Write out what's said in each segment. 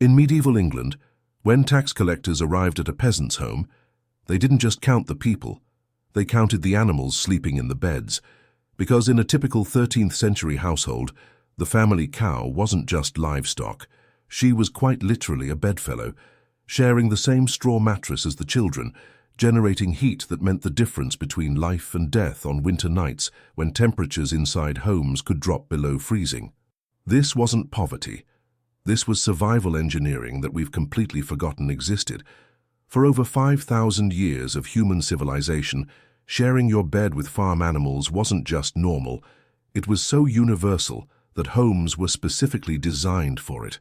In medieval England, when tax collectors arrived at a peasant's home, they didn't just count the people, they counted the animals sleeping in the beds, because in a typical 13th century household, the family cow wasn't just livestock. She was quite literally a bedfellow, sharing the same straw mattress as the children, generating heat that meant the difference between life and death on winter nights when temperatures inside homes could drop below freezing. This wasn't poverty. This was survival engineering that we've completely forgotten existed. For over 5,000 years of human civilization, sharing your bed with farm animals wasn't just normal, it was so universal that homes were specifically designed for it.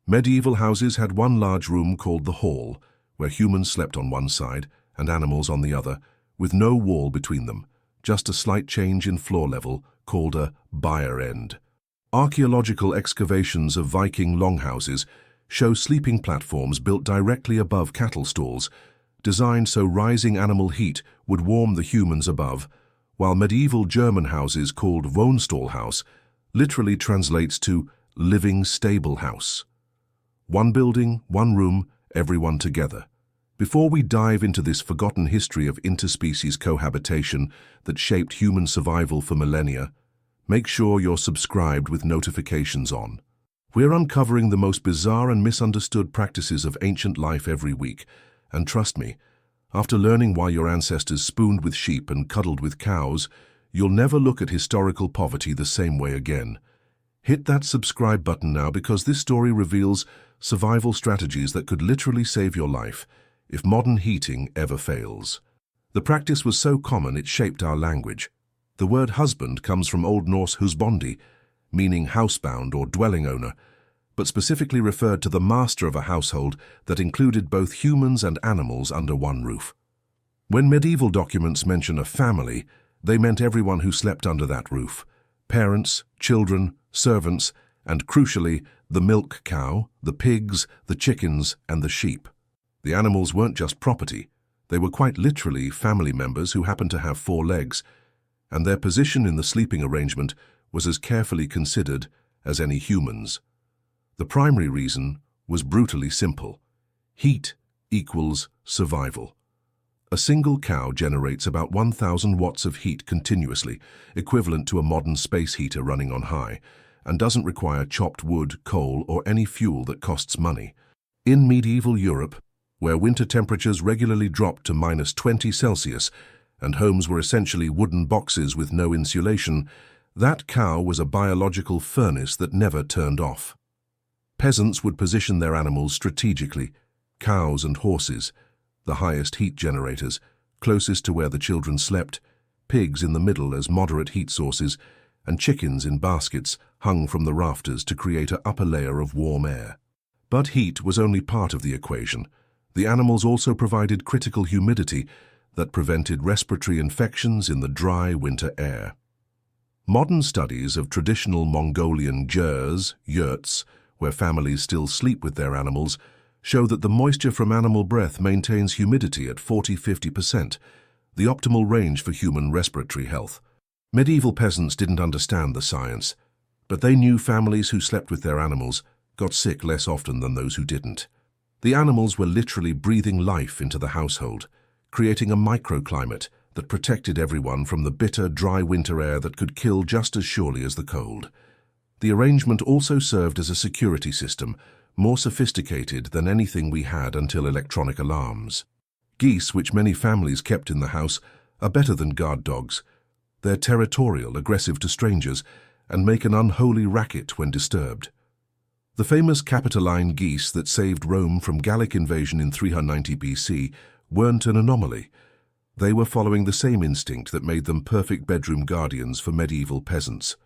Medieval houses had one large room called the hall, where humans slept on one side and animals on the other, with no wall between them, just a slight change in floor level called a byre end. Archaeological excavations of Viking longhouses show sleeping platforms built directly above cattle stalls, designed so rising animal heat would warm the humans above, while medieval German houses called Wohnstallhaus literally translates to living stable house. One building, one room, everyone together. Before we dive into this forgotten history of interspecies cohabitation that shaped human survival for millennia, make sure you're subscribed with notifications on. We're uncovering the most bizarre and misunderstood practices of ancient life every week, and trust me, after learning why your ancestors spooned with sheep and cuddled with cows, you'll never look at historical poverty the same way again. Hit that subscribe button now because this story reveals survival strategies that could literally save your life if modern heating ever fails. The practice was so common it shaped our language. The word husband comes from Old Norse husbandi, meaning housebound or dwelling owner, but specifically referred to the master of a household that included both humans and animals under one roof. When medieval documents mention a family, they meant everyone who slept under that roof: parents, children, servants, and crucially, the milk cow, the pigs, the chickens, and the sheep. The animals weren't just property. They were quite literally family members who happened to have 4 legs, and their position in the sleeping arrangement was as carefully considered as any humans. The primary reason was brutally simple. Heat equals survival. A single cow generates about 1,000 watts of heat continuously, equivalent to a modern space heater running on high, and doesn't require chopped wood, coal, or any fuel that costs money. In medieval Europe, where winter temperatures regularly dropped to -20°C, and homes were essentially wooden boxes with no insulation, that cow was a biological furnace that never turned off. Peasants would position their animals strategically: cows and horses, the highest heat generators, closest to where the children slept, pigs in the middle as moderate heat sources, and chickens in baskets hung from the rafters to create an upper layer of warm air. But heat was only part of the equation. The animals also provided critical humidity that prevented respiratory infections in the dry winter air. Modern studies of traditional Mongolian yurts, where families still sleep with their animals, show that the moisture from animal breath maintains humidity at 40–50%, the optimal range for human respiratory health. Medieval peasants didn't understand the science, but they knew families who slept with their animals got sick less often than those who didn't. The animals were literally breathing life into the household, creating a microclimate that protected everyone from the bitter, dry winter air that could kill just as surely as the cold. The arrangement also served as a security system, more sophisticated than anything we had until electronic alarms. Geese, which many families kept in the house, are better than guard dogs. They're territorial, aggressive to strangers, and make an unholy racket when disturbed. The famous Capitoline geese that saved Rome from Gallic invasion in 390 BC weren't an anomaly. They were following the same instinct that made them perfect bedroom guardians for medieval peasants.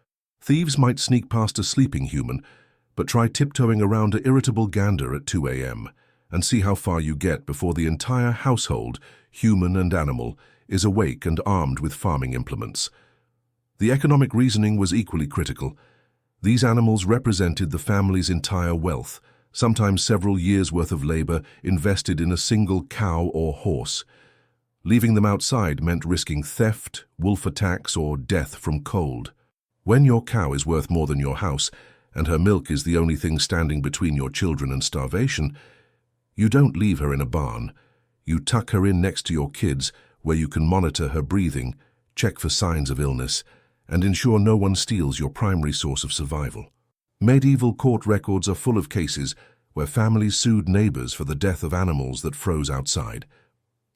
Thieves might sneak past a sleeping human, but try tiptoeing around an irritable gander at 2 a.m. and see how far you get before the entire household, human and animal, is awake and armed with farming implements. The economic reasoning was equally critical. These animals represented the family's entire wealth, sometimes several years' worth of labor invested in a single cow or horse. Leaving them outside meant risking theft, wolf attacks, or death from cold. When your cow is worth more than your house, and her milk is the only thing standing between your children and starvation, you don't leave her in a barn. You tuck her in next to your kids, where you can monitor her breathing, check for signs of illness, and ensure no one steals your primary source of survival. Medieval court records are full of cases where families sued neighbors for the death of animals that froze outside,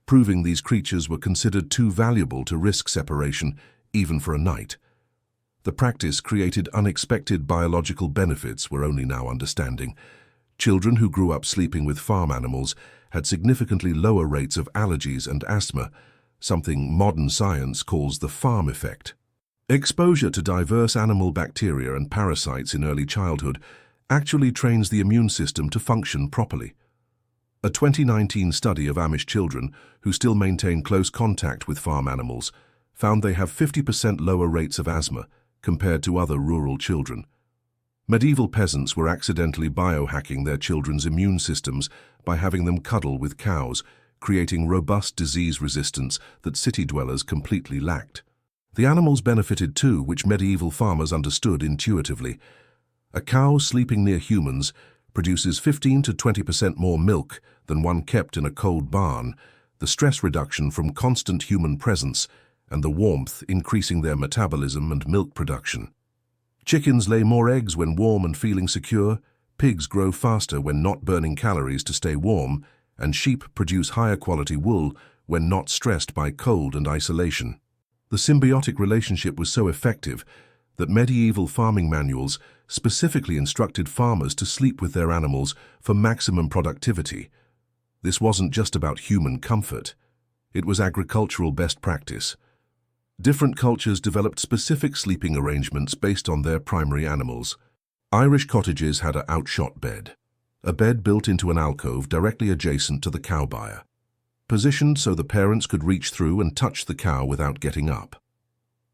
proving these creatures were considered too valuable to risk separation, even for a night. The practice created unexpected biological benefits we're only now understanding. Children who grew up sleeping with farm animals had significantly lower rates of allergies and asthma, something modern science calls the farm effect. Exposure to diverse animal bacteria and parasites in early childhood actually trains the immune system to function properly. A 2019 study of Amish children who still maintain close contact with farm animals found they have 50% lower rates of asthma compared to other rural children. Medieval peasants were accidentally biohacking their children's immune systems by having them cuddle with cows, creating robust disease resistance that city dwellers completely lacked. The animals benefited too, which medieval farmers understood intuitively. A cow sleeping near humans produces 15 to 20% more milk than one kept in a cold barn, the stress reduction from constant human presence, and the warmth increasing their metabolism and milk production. Chickens lay more eggs when warm and feeling secure, pigs grow faster when not burning calories to stay warm, and sheep produce higher quality wool when not stressed by cold and isolation. The symbiotic relationship was so effective that medieval farming manuals specifically instructed farmers to sleep with their animals for maximum productivity. This wasn't just about human comfort. It was agricultural best practice. Different cultures developed specific sleeping arrangements based on their primary animals. Irish cottages had an outshot bed, a bed built into an alcove directly adjacent to the cow byre, positioned so the parents could reach through and touch the cow without getting up.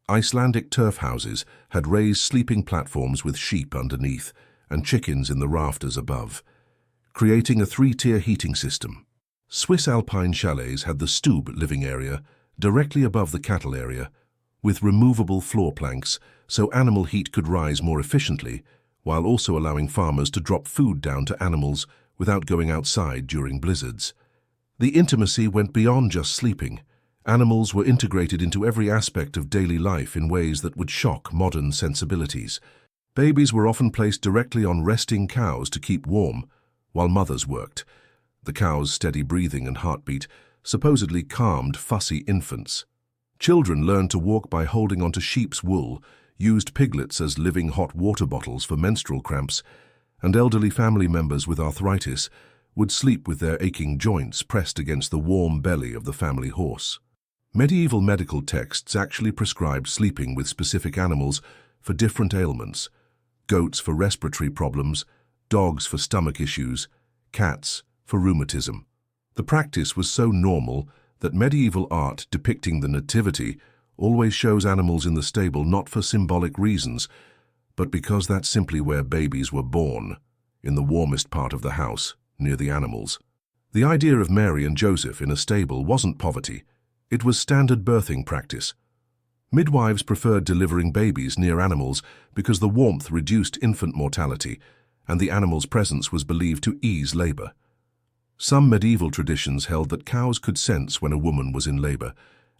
Icelandic turf houses had raised sleeping platforms with sheep underneath and chickens in the rafters above, creating a three-tier heating system. Swiss alpine chalets had the stube living area directly above the cattle area, with removable floor planks so animal heat could rise more efficiently, while also allowing farmers to drop food down to animals without going outside during blizzards. The intimacy went beyond just sleeping. Animals were integrated into every aspect of daily life in ways that would shock modern sensibilities. Babies were often placed directly on resting cows to keep warm, while mothers worked. The cow's steady breathing and heartbeat supposedly calmed fussy infants. Children learned to walk by holding onto sheep's wool, used piglets as living hot water bottles for menstrual cramps, and elderly family members with arthritis would sleep with their aching joints pressed against the warm belly of the family horse. Medieval medical texts actually prescribed sleeping with specific animals for different ailments: goats for respiratory problems, dogs for stomach issues, cats for rheumatism. The practice was so normal that medieval art depicting the nativity always shows animals in the stable not for symbolic reasons, but because that's simply where babies were born, in the warmest part of the house, near the animals. The idea of Mary and Joseph in a stable wasn't poverty. It was standard birthing practice. Midwives preferred delivering babies near animals because the warmth reduced infant mortality, and the animal's presence was believed to ease labor. Some medieval traditions held that cows could sense when a woman was in labor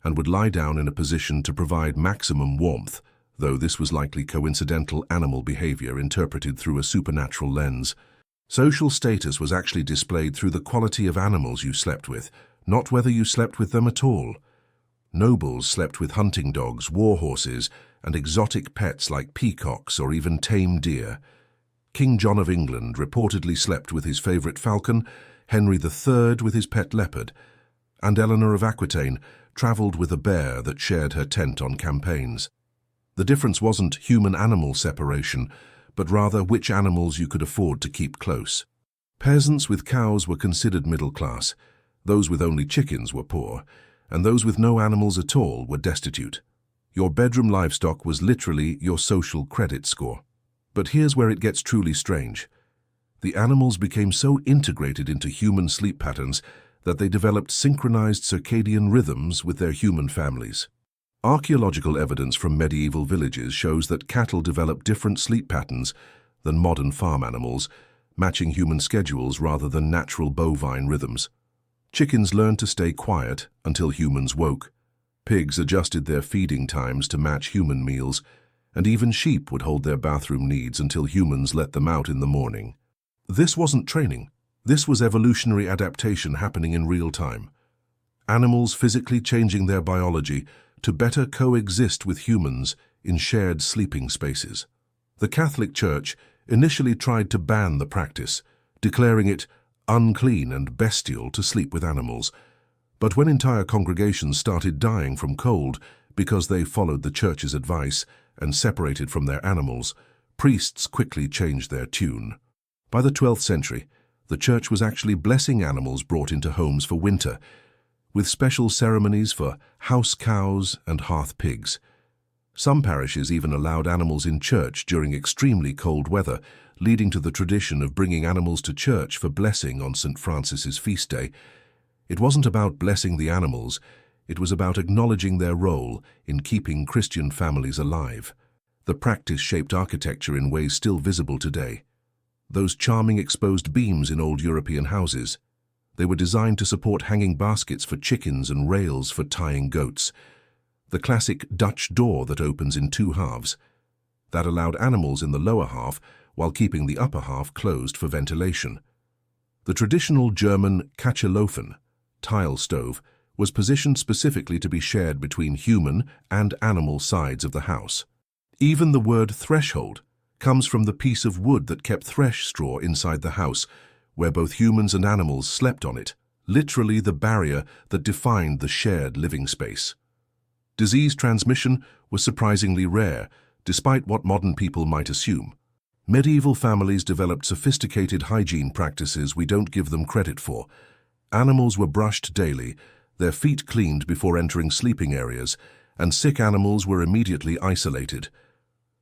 and would lie down in a position to provide maximum warmth, though this was likely coincidental animal behavior interpreted through a supernatural lens. Social status was actually displayed through the quality of animals you slept with, not whether you slept with them at all. Nobles slept with hunting dogs, war horses, and exotic pets like peacocks or even tame deer. King John of England reportedly slept with his favorite falcon, Henry III with his pet leopard, and Eleanor of Aquitaine traveled with a bear that shared her tent on campaigns. The difference wasn't human-animal separation, but rather which animals you could afford to keep close. Peasants with cows were considered middle class, those with only chickens were poor, and those with no animals at all were destitute. Your bedroom livestock was literally your social credit score. But here's where it gets truly strange. The animals became so integrated into human sleep patterns that they developed synchronized circadian rhythms with their human families. Archaeological evidence from medieval villages shows that cattle developed different sleep patterns than modern farm animals, matching human schedules rather than natural bovine rhythms. Chickens learned to stay quiet until humans woke. Pigs adjusted their feeding times to match human meals, and even sheep would hold their bathroom needs until humans let them out in the morning. This wasn't training. This was evolutionary adaptation happening in real time. Animals physically changing their biology to better coexist with humans in shared sleeping spaces. The Catholic Church initially tried to ban the practice, declaring it unclean and bestial to sleep with animals. But when entire congregations started dying from cold because they followed the Church's advice and separated from their animals, priests quickly changed their tune. By the 12th century, the Church was actually blessing animals brought into homes for winter, with special ceremonies for house cows and hearth pigs. Some parishes even allowed animals in church during extremely cold weather, leading to the tradition of bringing animals to church for blessing on St. Francis's feast day. It wasn't about blessing the animals, it was about acknowledging their role in keeping Christian families alive. The practice shaped architecture in ways still visible today. Those charming exposed beams in old European houses. They were designed to support hanging baskets for chickens and rails for tying goats. The classic Dutch door that opens in two halves. That allowed animals in the lower half while keeping the upper half closed for ventilation. The traditional German Kachelofen, tile stove, was positioned specifically to be shared between human and animal sides of the house. Even the word threshold comes from the piece of wood that kept thresh straw inside the house, where both humans and animals slept on it, literally the barrier that defined the shared living space. Disease transmission was surprisingly rare, despite what modern people might assume. Medieval families developed sophisticated hygiene practices we don't give them credit for. Animals were brushed daily, their feet cleaned before entering sleeping areas, and sick animals were immediately isolated.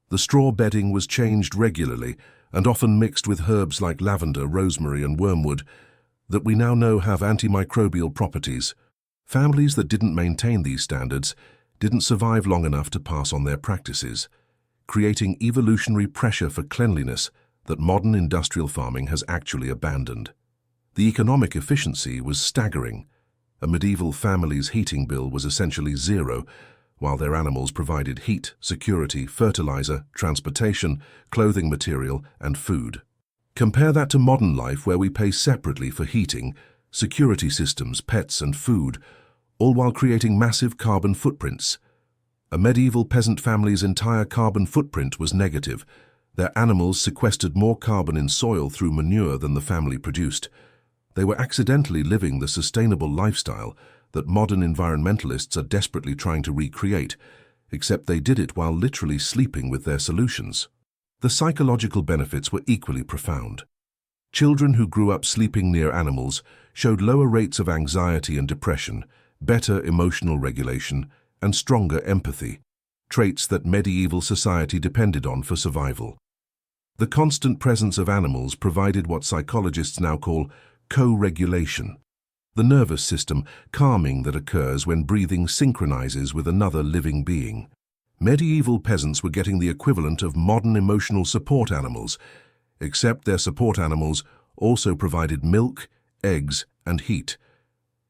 The straw bedding was changed regularly and often mixed with herbs like lavender, rosemary, and wormwood that we now know have antimicrobial properties. Families that didn't maintain these standards didn't survive long enough to pass on their practices, creating evolutionary pressure for cleanliness that modern industrial farming has actually abandoned. The economic efficiency was staggering. A medieval family's heating bill was essentially zero, while their animals provided heat, security, fertilizer, transportation, clothing material, and food. Compare that to modern life, where we pay separately for heating, security systems, pets, and food, all while creating massive carbon footprints. A medieval peasant family's entire carbon footprint was negative. Their animals sequestered more carbon in soil through manure than the family produced. They were accidentally living the sustainable lifestyle that modern environmentalists are desperately trying to recreate, except they did it while literally sleeping with their solutions. The psychological benefits were equally profound. Children who grew up sleeping near animals showed lower rates of anxiety and depression, better emotional regulation, and stronger empathy, traits that medieval society depended on for survival. The constant presence of animals provided what psychologists now call co-regulation, the nervous system calming that occurs when breathing synchronizes with another living being. Medieval peasants were getting the equivalent of modern emotional support animals, except their support animals also provided milk, eggs, and heat.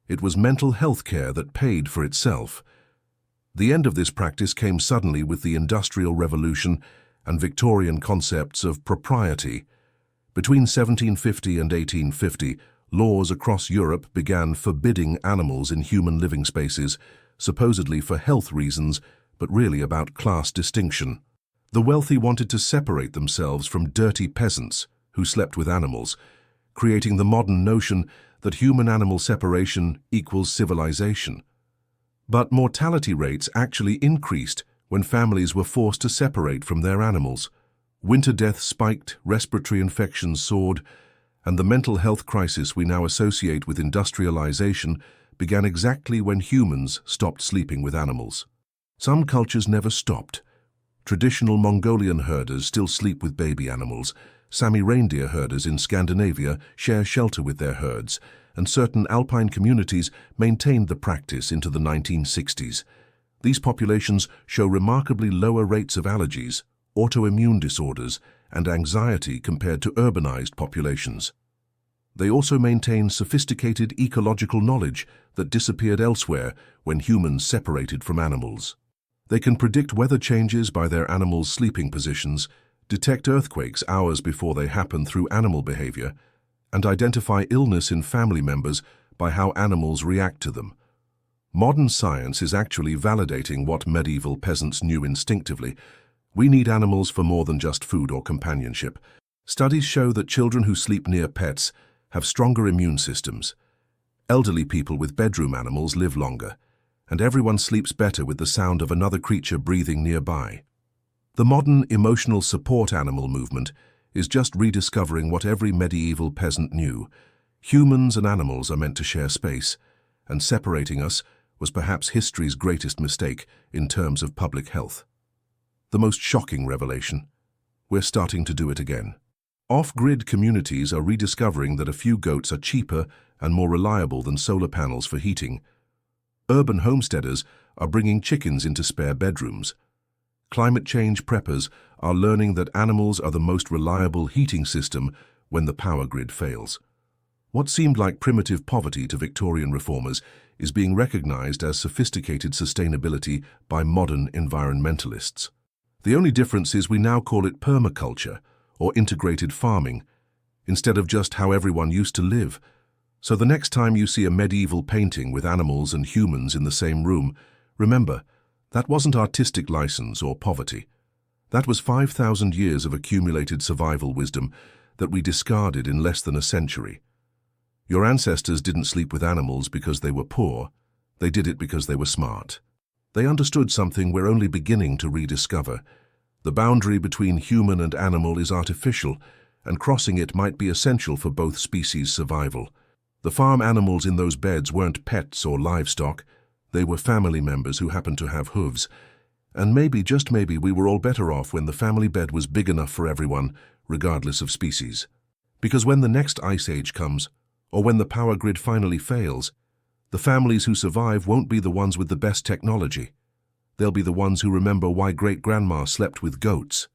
It was mental health care that paid for itself. The end of this practice came suddenly with the Industrial Revolution and Victorian concepts of propriety. Between 1750 and 1850, laws across Europe began forbidding animals in human living spaces, supposedly for health reasons, but really about class distinction. The wealthy wanted to separate themselves from dirty peasants who slept with animals, creating the modern notion that human-animal separation equals civilization. But mortality rates actually increased when families were forced to separate from their animals. Winter deaths spiked, respiratory infections soared, and the mental health crisis we now associate with industrialization began exactly when humans stopped sleeping with animals. Some cultures never stopped. Traditional Mongolian herders still sleep with baby animals. Sami reindeer herders in Scandinavia share shelter with their herds, and certain alpine communities maintained the practice into the 1960s. These populations show remarkably lower rates of allergies, autoimmune disorders, and anxiety compared to urbanized populations. They also maintain sophisticated ecological knowledge that disappeared elsewhere when humans separated from animals. They can predict weather changes by their animals' sleeping positions, detect earthquakes hours before they happen through animal behavior, and identify illness in family members by how animals react to them. Modern science is actually validating what medieval peasants knew instinctively. We need animals for more than just food or companionship. Studies show that children who sleep near pets have stronger immune systems. Elderly people with bedroom animals live longer, and everyone sleeps better with the sound of another creature breathing nearby. The modern emotional support animal movement is just rediscovering what every medieval peasant knew. Humans and animals are meant to share space, and separating us was perhaps history's greatest mistake in terms of public health. The most shocking revelation: we're starting to do it again. Off-grid communities are rediscovering that a few goats are cheaper and more reliable than solar panels for heating. Urban homesteaders are bringing chickens into spare bedrooms. Climate change preppers are learning that animals are the most reliable heating system when the power grid fails. What seemed like primitive poverty to Victorian reformers is being recognized as sophisticated sustainability by modern environmentalists. The only difference is we now call it permaculture, or integrated farming, instead of just how everyone used to live. So the next time you see a medieval painting with animals and humans in the same room, remember, that wasn't artistic license or poverty. That was 5,000 years of accumulated survival wisdom that we discarded in less than a century. Your ancestors didn't sleep with animals because they were poor. They did it because they were smart. They understood something we're only beginning to rediscover. The boundary between human and animal is artificial, and crossing it might be essential for both species' survival. The farm animals in those beds weren't pets or livestock. They were family members who happened to have hooves. And maybe, just maybe, we were all better off when the family bed was big enough for everyone, regardless of species. Because when the next ice age comes, or when the power grid finally fails, the families who survive won't be the ones with the best technology. They'll be the ones who remember why great-grandma slept with goats.